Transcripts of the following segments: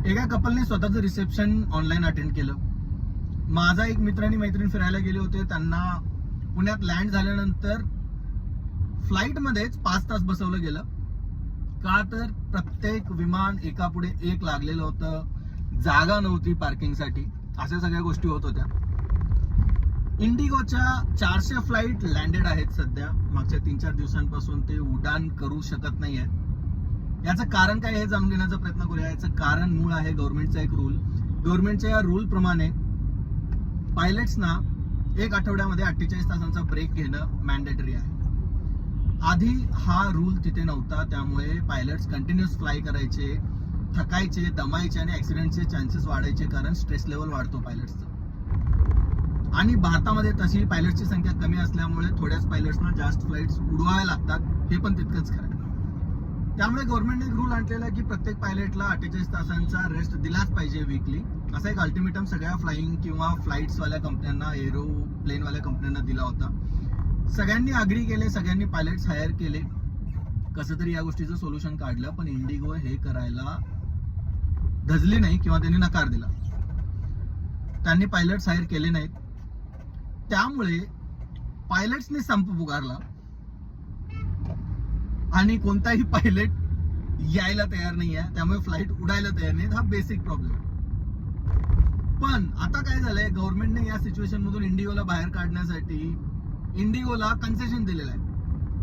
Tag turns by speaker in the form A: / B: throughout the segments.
A: एका कपलने स्वतःचं reception online attend केलं. माझा एक मित्र आणि मैत्रीण फिरायला गेले होते. त्यांना पुण्यात लँड झाल्यानंतर फ्लाईटमध्येच 5 तास बसवलं गेलं. का तर प्रत्येक विमान एकापुढे एक लागलेलं होतं, जागा नव्हती पार्किंगसाठी, अशा सगळ्या गोष्टी होत होत्या. इंडिगोच्या 400 फ्लाईट लँडेड आहेत सध्या. मागच्या 3-4 दिवसांपासून ते उड्डाण करू शकत नाही आहेत. याचं कारण काय हे जाणून घेण्याचा प्रयत्न करूया. याचं कारण मूळ आहे गव्हर्नमेंटचा एक रूल. गव्हर्नमेंटच्या या रूल प्रमाणे पायलट्सना 1 आठवड्यामध्ये 48 तासांचा ब्रेक घेणं मॅन्डेटरी आहे. आधी हा रूल तिथे नव्हता, त्यामुळे पायलट्स कंटिन्युअस फ्लाय करायचे, थकायचे, दमायचे आणि ऍक्सिडेंटचे चान्सेस वाढायचे, कारण स्ट्रेस लेवल वाढतो पायलट्सचा. आणि भारतामध्ये तशी पायलट्सची संख्या कमी असल्यामुळे थोड्याच पायलट्सना जास्त फ्लाईट्स उडवाव्या लागतात, हे पण तितकंच खरं आहे. त्यामुळे गव्हर्नमेंटने एक रूल आणलेला आहे की प्रत्येक पायलटला 48 तासांचा रेस्ट दिलाच पाहिजे वीकली. असा एक अल्टिमेटम सगळ्या फ्लाईंग किंवा फ्लाईट्सवाल्या कंपन्यांना, एरोप्लेनवाल्या कंपन्यांना दिला होता. सगळ्यांनी अग्री केले, सगळ्यांनी पायलट्स हायर केले, कसं तरी या गोष्टीचं सोल्युशन काढलं. पण इंडिगो हे करायला धजली नाही किंवा त्यांनी नकार दिला. त्यांनी पायलट्स हायर केले नाहीत. त्यामुळे पायलट्सनी संप पुकारला आणि कोणताही पायलट यायला तयार नाही आहे. त्यामुळे फ्लाईट उडायला तयार नाही. हा बेसिक प्रॉब्लेम आहे. पण आता काय झालंय, गव्हर्नमेंटने या सिच्युएशन मधून इंडिगोला बाहेर काढण्यासाठी इंडिगोला कन्सेशन दिलेलं आहे.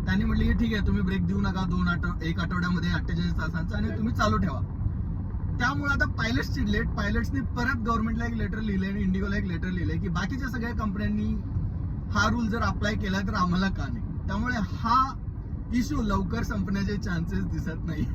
A: त्यांनी म्हटलं की ठीक आहे, तुम्ही ब्रेक देऊ नका 1 आठवड्यामध्ये 48 तासांचा, आणि तुम्ही चालू ठेवा. त्यामुळे आता पायलट्स चिडलेत. पायलट्सनी परत गव्हर्नमेंटला एक लेटर लिहिलंय आणि इंडिगोला एक लेटर लिहिलंय की बाकीच्या सगळ्या कंपन्यांनी हा रूल जर अप्लाय केला तर आम्हाला का नाही. त्यामुळे हा इश्यू लवकर संपण्याचे चान्सेस दिसत नाही.